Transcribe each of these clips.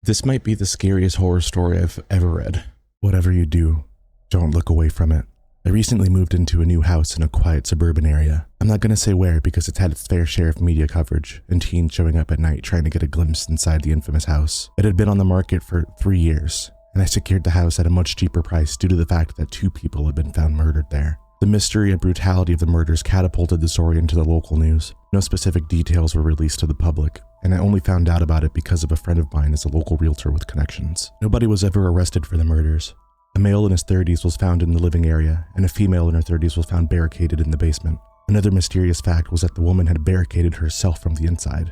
This might be the scariest horror story I've ever read. Whatever you do, don't look away from it. I recently moved into a new house in a quiet suburban area. I'm not going to say where because it's had its fair share of media coverage and teens showing up at night trying to get a glimpse inside the infamous house. It had been on the market for 3 years, and I secured the house at a much cheaper price due to the fact that 2 people had been found murdered there. The mystery and brutality of the murders catapulted the story into the local news. No specific details were released to the public, and I only found out about it because of a friend of mine as a local realtor with connections. Nobody was ever arrested for the murders. A male in his 30s was found in the living area, and a female in her 30s was found barricaded in the basement. Another mysterious fact was that the woman had barricaded herself from the inside,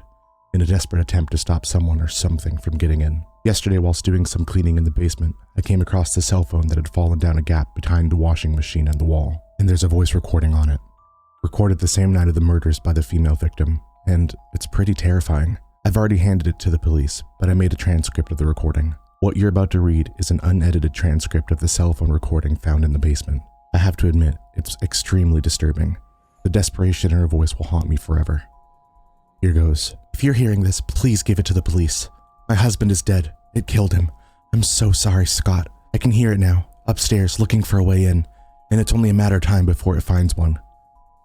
in a desperate attempt to stop someone or something from getting in. Yesterday, whilst doing some cleaning in the basement, I came across the cell phone that had fallen down a gap behind the washing machine and the wall, and there's a voice recording on it. Recorded the same night of the murders by the female victim, and it's pretty terrifying. I've already handed it to the police, but I made a transcript of the recording. What you're about to read is an unedited transcript of the cell phone recording found in the basement. I have to admit, it's extremely disturbing. The desperation in her voice will haunt me forever. Here goes. If you're hearing this, please give it to the police. My husband is dead. It killed him. I'm so sorry, Scott. I can hear it now, upstairs, looking for a way in, and it's only a matter of time before it finds one.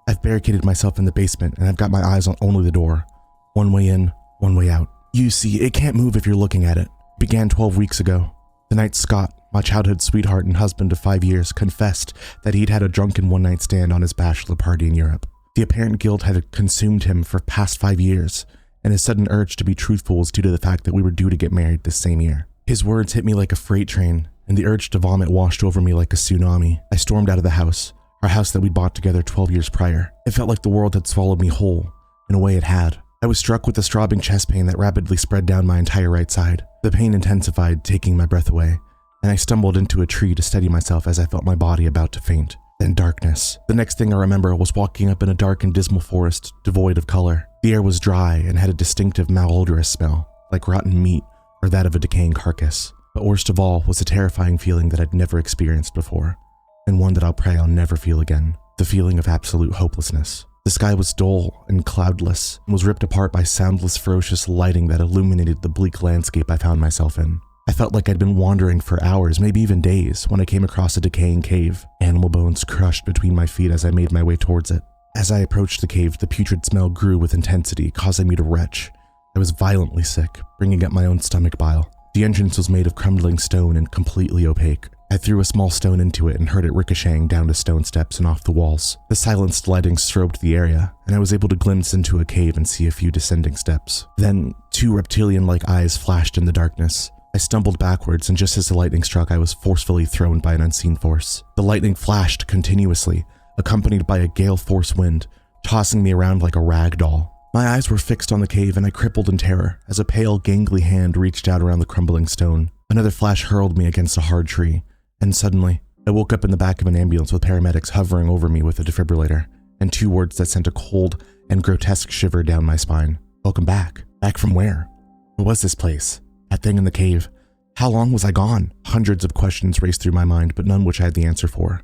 I've barricaded myself in the basement, and I've got my eyes on only the door. One way in, one way out. You see, it can't move if you're looking at it. It began 12 weeks ago. The night Scott, my childhood sweetheart and husband of 5 years, confessed that he'd had a drunken one-night stand on his bachelor party in Europe. The apparent guilt had consumed him for past 5 years, and his sudden urge to be truthful was due to the fact that we were due to get married this same year. His words hit me like a freight train, and the urge to vomit washed over me like a tsunami. I stormed out of the house, our house that we'd bought together 12 years prior. It felt like the world had swallowed me whole. In a way it had. I was struck with a throbbing chest pain that rapidly spread down my entire right side. The pain intensified, taking my breath away, and I stumbled into a tree to steady myself as I felt my body about to faint. Then darkness. The next thing I remember was walking up in a dark and dismal forest, devoid of color. The air was dry and had a distinctive malodorous smell, like rotten meat or that of a decaying carcass. But worst of all was a terrifying feeling that I'd never experienced before, and one that I'll pray I'll never feel again. The feeling of absolute hopelessness. The sky was dull and cloudless and was ripped apart by soundless, ferocious lighting that illuminated the bleak landscape I found myself in. I felt like I'd been wandering for hours, maybe even days, when I came across a decaying cave. Animal bones crushed between my feet as I made my way towards it. As I approached the cave, the putrid smell grew with intensity, causing me to retch. I was violently sick, bringing up my own stomach bile. The entrance was made of crumbling stone and completely opaque. I threw a small stone into it and heard it ricocheting down the stone steps and off the walls. The silenced lighting strobed the area, and I was able to glimpse into a cave and see a few descending steps. Then, 2 reptilian-like eyes flashed in the darkness. I stumbled backwards, and just as the lightning struck, I was forcefully thrown by an unseen force. The lightning flashed continuously, accompanied by a gale force wind, tossing me around like a rag doll. My eyes were fixed on the cave, and I crippled in terror as a pale, gangly hand reached out around the crumbling stone. Another flash hurled me against a hard tree. And suddenly, I woke up in the back of an ambulance with paramedics hovering over me with a defibrillator, and 2 words that sent a cold and grotesque shiver down my spine. Welcome back. Back from where? What was this place? That thing in the cave? How long was I gone? Hundreds of questions raced through my mind, but none which I had the answer for.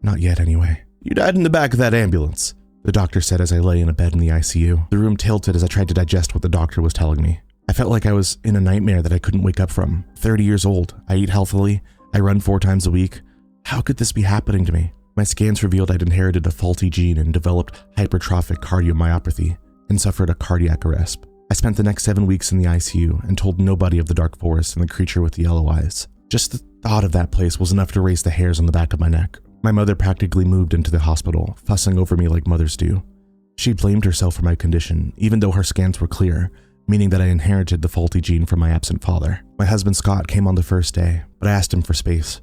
Not yet, anyway. You died in the back of that ambulance, the doctor said as I lay in a bed in the ICU. The room tilted as I tried to digest what the doctor was telling me. I felt like I was in a nightmare that I couldn't wake up from. 30 years old. I eat healthily. I run 4 times a week. How could this be happening to me? My scans revealed I'd inherited a faulty gene and developed hypertrophic cardiomyopathy and suffered a cardiac arrest. I spent the next 7 weeks in the ICU and told nobody of the dark forest and the creature with the yellow eyes. Just the thought of that place was enough to raise the hairs on the back of my neck. My mother practically moved into the hospital, fussing over me like mothers do. She blamed herself for my condition, even though her scans were clear, meaning that I inherited the faulty gene from my absent father. My husband Scott came on the first day, but I asked him for space.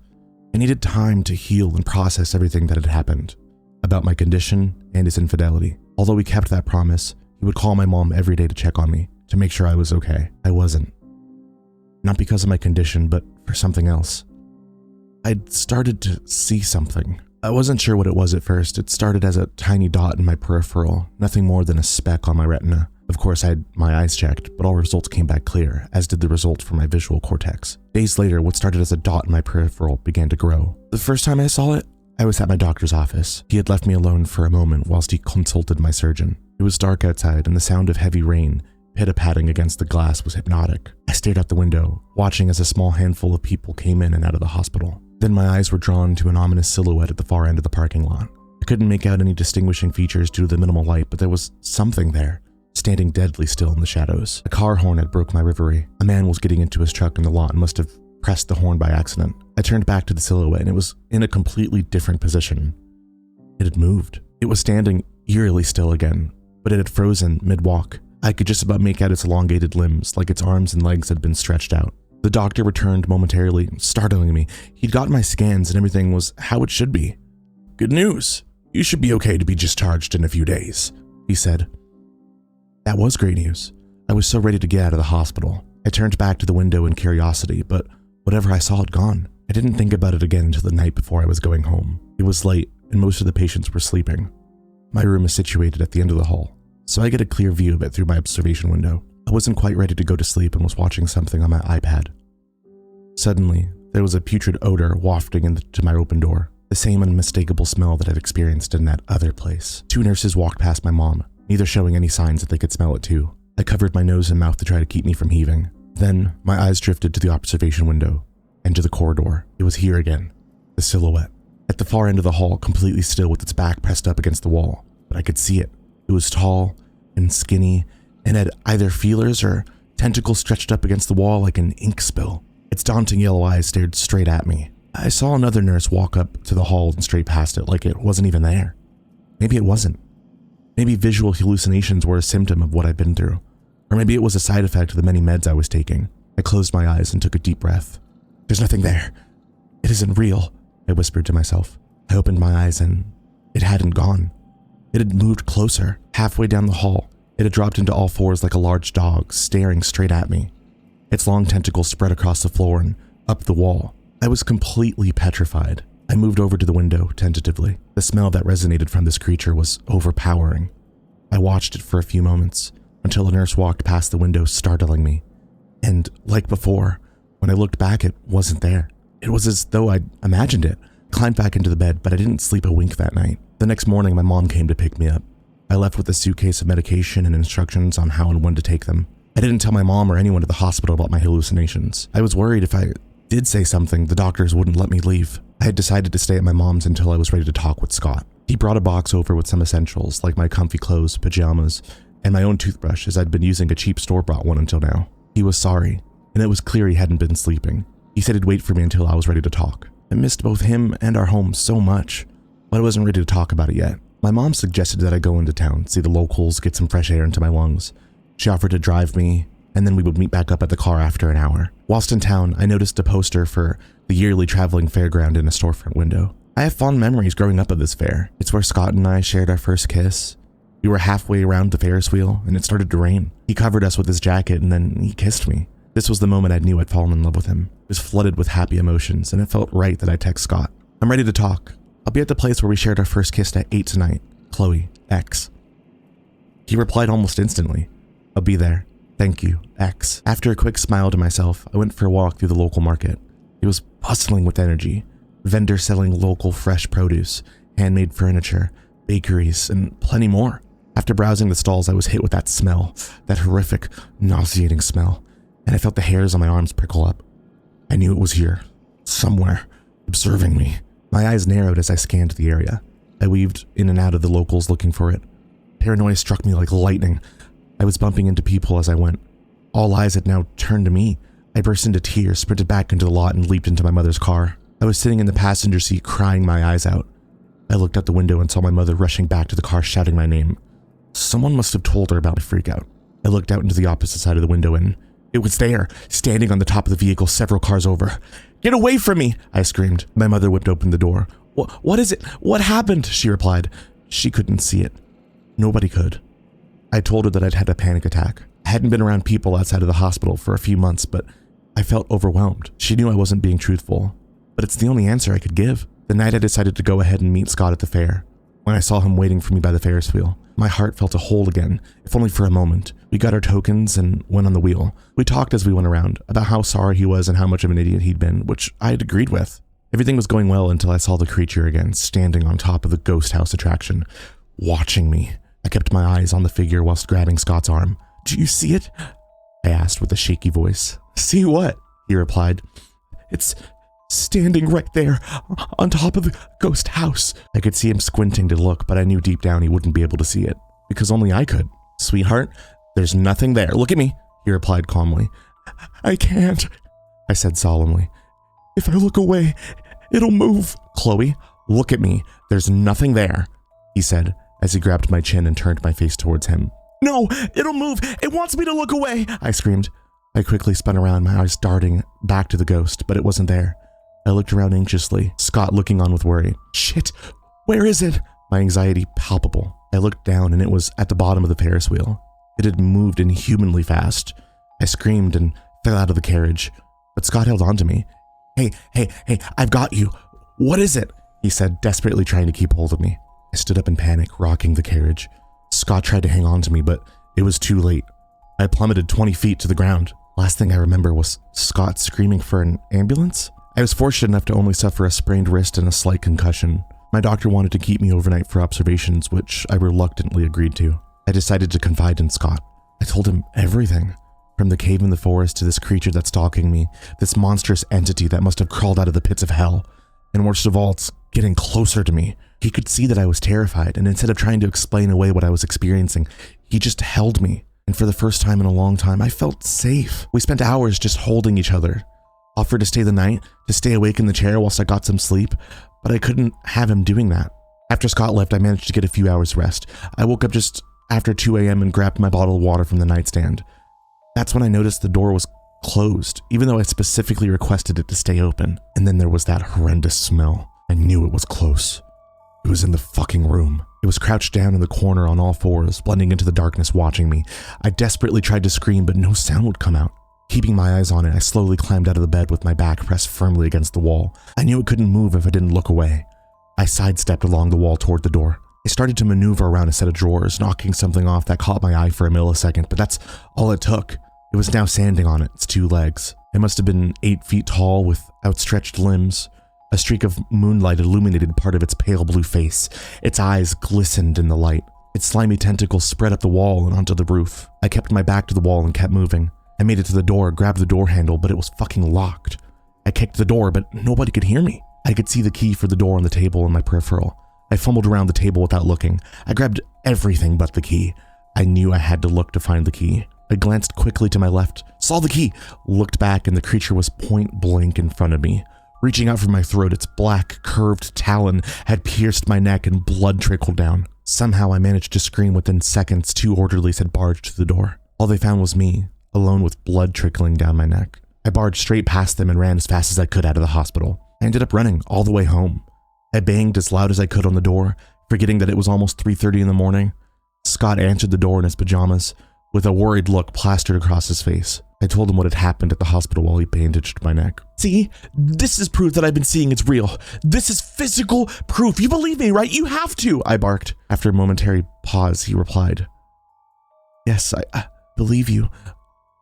I needed time to heal and process everything that had happened, about my condition and his infidelity. Although he kept that promise, he would call my mom every day to check on me, to make sure I was okay. I wasn't. Not because of my condition, but for something else. I'd started to see something. I wasn't sure what it was at first. It started as a tiny dot in my peripheral, nothing more than a speck on my retina. Of course, I had my eyes checked, but all results came back clear, as did the results for my visual cortex. Days later, what started as a dot in my peripheral began to grow. The first time I saw it, I was at my doctor's office. He had left me alone for a moment whilst he consulted my surgeon. It was dark outside, and the sound of heavy rain pitter-patting against the glass was hypnotic. I stared out the window, watching as a small handful of people came in and out of the hospital. Then my eyes were drawn to an ominous silhouette at the far end of the parking lot. I couldn't make out any distinguishing features due to the minimal light, but there was something there, standing deadly still in the shadows. A car horn had broke my reverie. A man was getting into his truck in the lot and must have pressed the horn by accident. I turned back to the silhouette and it was in a completely different position. It had moved. It was standing eerily still again, but it had frozen mid-walk. I could just about make out its elongated limbs, like its arms and legs had been stretched out. The doctor returned momentarily, startling me. He'd gotten my scans and everything was how it should be. "Good news. You should be okay to be discharged in a few days," he said. That was great news. I was so ready to get out of the hospital. I turned back to the window in curiosity, but whatever I saw had gone. I didn't think about it again until the night before I was going home. It was late, and most of the patients were sleeping. My room is situated at the end of the hall, so I get a clear view of it through my observation window. I wasn't quite ready to go to sleep and was watching something on my iPad. Suddenly, there was a putrid odor wafting into my open door, the same unmistakable smell that I'd experienced in that other place. 2 nurses walked past my mom, neither showing any signs that they could smell it too. I covered my nose and mouth to try to keep me from heaving. Then, my eyes drifted to the observation window and to the corridor. It was here again, the silhouette. At the far end of the hall, completely still with its back pressed up against the wall, but I could see it. It was tall and skinny and had either feelers or tentacles stretched up against the wall like an ink spill. Its daunting yellow eyes stared straight at me. I saw another nurse walk up to the hall and straight past it like it wasn't even there. Maybe it wasn't. Maybe visual hallucinations were a symptom of what I'd been through. Or maybe it was a side effect of the many meds I was taking. I closed my eyes and took a deep breath. "There's nothing there. It isn't real," I whispered to myself. I opened my eyes and it hadn't gone. It had moved closer. Halfway down the hall, it had dropped into all fours like a large dog, staring straight at me. Its long tentacles spread across the floor and up the wall. I was completely petrified. I moved over to the window, tentatively. The smell that resonated from this creature was overpowering. I watched it for a few moments, until a nurse walked past the window, startling me. And like before, when I looked back, it wasn't there. It was as though I'd imagined it. I climbed back into the bed, but I didn't sleep a wink that night. The next morning, my mom came to pick me up. I left with a suitcase of medication and instructions on how and when to take them. I didn't tell my mom or anyone at the hospital about my hallucinations. I was worried if I did say something, the doctors wouldn't let me leave. I had decided to stay at my mom's until I was ready to talk with Scott. He brought a box over with some essentials, like my comfy clothes, pajamas, and my own toothbrush, as I'd been using a cheap store-bought one until now. He was sorry, and it was clear he hadn't been sleeping. He said he'd wait for me until I was ready to talk. I missed both him and our home so much, but I wasn't ready to talk about it yet. My mom suggested that I go into town, see the locals, get some fresh air into my lungs. She offered to drive me, and then we would meet back up at the car after an hour. Whilst in town, I noticed a poster for the yearly traveling fairground in a storefront window. I have fond memories growing up of this fair. It's where Scott and I shared our first kiss. We were halfway around the Ferris wheel, and it started to rain. He covered us with his jacket, and then he kissed me. This was the moment I knew I'd fallen in love with him. It was flooded with happy emotions, and it felt right that I text Scott. "I'm ready to talk. I'll be at the place where we shared our first kiss at 8 tonight. Chloe, X." He replied almost instantly. "I'll be there. Thank you, X." After a quick smile to myself, I went for a walk through the local market. It was bustling with energy. Vendors selling local fresh produce, handmade furniture, bakeries, and plenty more. After browsing the stalls, I was hit with that smell, that horrific, nauseating smell, and I felt the hairs on my arms prickle up. I knew it was here, somewhere, observing me. My eyes narrowed as I scanned the area. I weaved in and out of the locals looking for it. Paranoia struck me like lightning. I was bumping into people as I went. All eyes had now turned to me. I burst into tears, sprinted back into the lot, and leaped into my mother's car. I was sitting in the passenger seat, crying my eyes out. I looked out the window and saw my mother rushing back to the car, shouting my name. Someone must have told her about my freakout. I looked out into the opposite side of the window and it was there, standing on the top of the vehicle several cars over. "Get away from me!" I screamed. My mother whipped open the door. What is it? What happened?" she replied. She couldn't see it. Nobody could. I told her that I'd had a panic attack. I hadn't been around people outside of the hospital for a few months, but I felt overwhelmed. She knew I wasn't being truthful, but it's the only answer I could give. The night I decided to go ahead and meet Scott at the fair. When I saw him waiting for me by the Ferris wheel, my heart felt a hole again, if only for a moment. We got our tokens and went on the wheel. We talked as we went around about how sorry he was and how much of an idiot he'd been, which I had agreed with. Everything was going well until I saw the creature again, standing on top of the ghost house attraction, watching me. I kept my eyes on the figure whilst grabbing Scott's arm, Do you see it? I asked with a shaky voice. See what? He replied. It's standing right there, on top of the ghost house. I could see him squinting to look, but I knew deep down he wouldn't be able to see it, because only I could. Sweetheart, there's nothing there. Look at me, he replied calmly. I can't, I said solemnly. If I look away, it'll move. Chloe, look at me. There's nothing there, he said as he grabbed my chin and turned my face towards him. No, it'll move. It wants me to look away, I screamed. I quickly spun around, my eyes darting back to the ghost, but it wasn't there. I looked around anxiously, Scott looking on with worry. Shit, where is it? My anxiety palpable. I looked down and it was at the bottom of the Ferris wheel. It had moved inhumanly fast. I screamed and fell out of the carriage, but Scott held on to me. Hey, I've got you. What is it? He said, desperately trying to keep hold of me. I stood up in panic, rocking the carriage. Scott tried to hang on to me, but it was too late. I plummeted 20 feet to the ground. Last thing I remember was Scott screaming for an ambulance. I was fortunate enough to only suffer a sprained wrist and a slight concussion. My doctor wanted to keep me overnight for observations, which I reluctantly agreed to. I decided to confide in Scott. I told him everything, from the cave in the forest to this creature that's stalking me, this monstrous entity that must have crawled out of the pits of hell. And worst of all, it's getting closer to me. He could see that I was terrified, and instead of trying to explain away what I was experiencing, he just held me. And for the first time in a long time, I felt safe. We spent hours just holding each other. Offered to stay the night, to stay awake in the chair whilst I got some sleep, but I couldn't have him doing that. After Scott left, I managed to get a few hours rest. I woke up just after 2 a.m. and grabbed my bottle of water from the nightstand. That's when I noticed the door was closed, even though I specifically requested it to stay open. And then there was that horrendous smell. I knew it was close. It was in the fucking room. It was crouched down in the corner on all fours, blending into the darkness, watching me. I desperately tried to scream, but no sound would come out. Keeping my eyes on it, I slowly climbed out of the bed with my back pressed firmly against the wall. I knew it couldn't move if I didn't look away. I sidestepped along the wall toward the door. I started to maneuver around a set of drawers, knocking something off that caught my eye for a millisecond, but that's all it took. It was now standing on its 2 legs. It must have been 8 feet tall with outstretched limbs. A streak of moonlight illuminated part of its pale blue face. Its eyes glistened in the light. Its slimy tentacles spread up the wall and onto the roof. I kept my back to the wall and kept moving. I made it to the door, grabbed the door handle, but it was fucking locked. I kicked the door, but nobody could hear me. I could see the key for the door on the table in my peripheral. I fumbled around the table without looking. I grabbed everything but the key. I knew I had to look to find the key. I glanced quickly to my left, saw the key, looked back, and the creature was point blank in front of me. Reaching out from my throat, its black, curved talon had pierced my neck and blood trickled down. Somehow I managed to scream. Within seconds, 2 orderlies had barged to the door. All they found was me, alone with blood trickling down my neck. I barged straight past them and ran as fast as I could out of the hospital. I ended up running all the way home. I banged as loud as I could on the door, forgetting that it was almost 3:30 in the morning. Scott answered the door in his pajamas, with a worried look plastered across his face. I told him what had happened at the hospital while he bandaged my neck. See, this is proof that I've been seeing it's real. This is physical proof. You believe me, right? You have to, I barked. After a momentary pause, he replied, Yes, I believe you.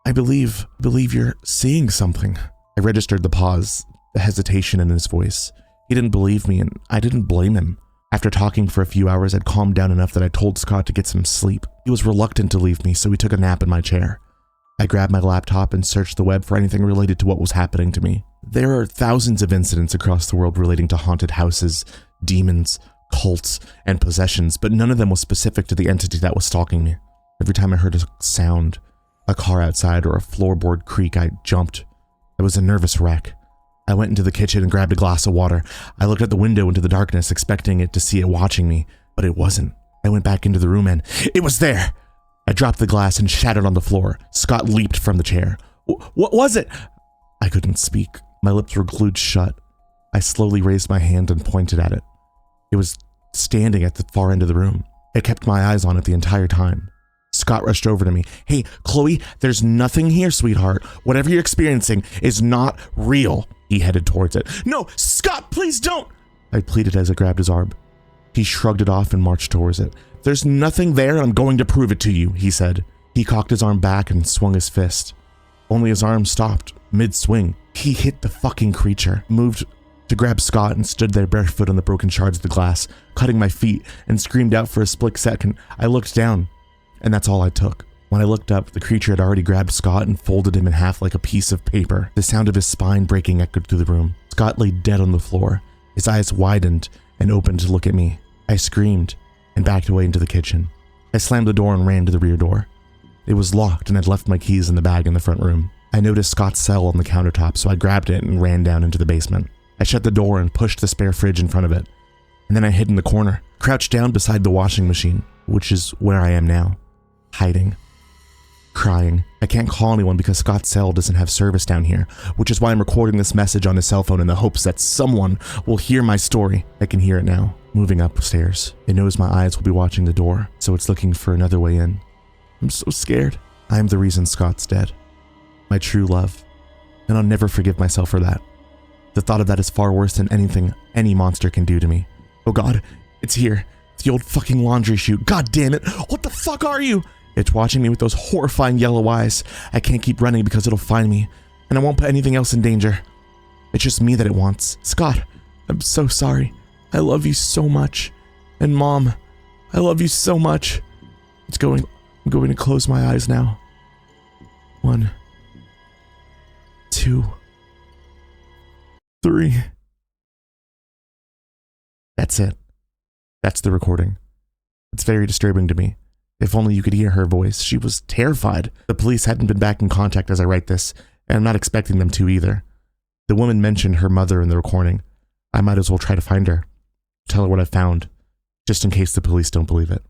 I believe you're seeing something. I registered the pause, the hesitation in his voice. He didn't believe me, and I didn't blame him. After talking for a few hours, I'd calmed down enough that I told Scott to get some sleep. He was reluctant to leave me, so he took a nap in my chair. I grabbed my laptop and searched the web for anything related to what was happening to me. There are thousands of incidents across the world relating to haunted houses, demons, cults, and possessions, but none of them was specific to the entity that was stalking me. Every time I heard a sound, a car outside or a floorboard creak, I jumped. I was a nervous wreck. I went into the kitchen and grabbed a glass of water. I looked out the window into the darkness, expecting it to see it watching me, but it wasn't. I went back into the room and it was there. I dropped the glass and shattered on the floor. Scott leaped from the chair. What was it? I couldn't speak. My lips were glued shut. I slowly raised my hand and pointed at it. It was standing at the far end of the room. I kept my eyes on it the entire time. Scott rushed over to me. Hey, Chloe, there's nothing here, sweetheart. Whatever you're experiencing is not real. He headed towards it. No, Scott, please don't. I pleaded as I grabbed his arm. He shrugged it off and marched towards it. There's nothing there. I'm going to prove it to you, he said. He cocked his arm back and swung his fist. Only his arm stopped mid-swing. He hit the fucking creature, moved to grab Scott and stood there barefoot on the broken shards of the glass, cutting my feet, and screamed out for a split second. I looked down, and that's all I took. When I looked up, the creature had already grabbed Scott and folded him in half like a piece of paper. The sound of his spine breaking echoed through the room. Scott lay dead on the floor. His eyes widened and opened to look at me. I screamed and backed away into the kitchen. I slammed the door and ran to the rear door. It was locked and I'd left my keys in the bag in the front room. I noticed Scott's cell on the countertop, so I grabbed it and ran down into the basement. I shut the door and pushed the spare fridge in front of it. And then I hid in the corner, crouched down beside the washing machine, which is where I am now, hiding. Crying. I can't call anyone because Scott's cell doesn't have service down here, which is why I'm recording this message on his cell phone in the hopes that someone will hear my story. I can hear it now, moving upstairs. It knows my eyes will be watching the door, so it's looking for another way in. I'm so scared. I am the reason Scott's dead. My true love. And I'll never forgive myself for that. The thought of that is far worse than anything any monster can do to me. Oh God, it's here. It's the old fucking laundry chute. God damn it. What the fuck are you? It's watching me with those horrifying yellow eyes. I can't keep running because it'll find me, and I won't put anything else in danger. It's just me that it wants. Scott, I'm so sorry. I love you so much. And Mom, I love you so much. I'm going to close my eyes now. 1, 2, 3. That's it. That's the recording. It's very disturbing to me. If only you could hear her voice. She was terrified. The police hadn't been back in contact as I write this, and I'm not expecting them to either. The woman mentioned her mother in the recording. I might as well try to find her. Tell her what I found, just in case the police don't believe it.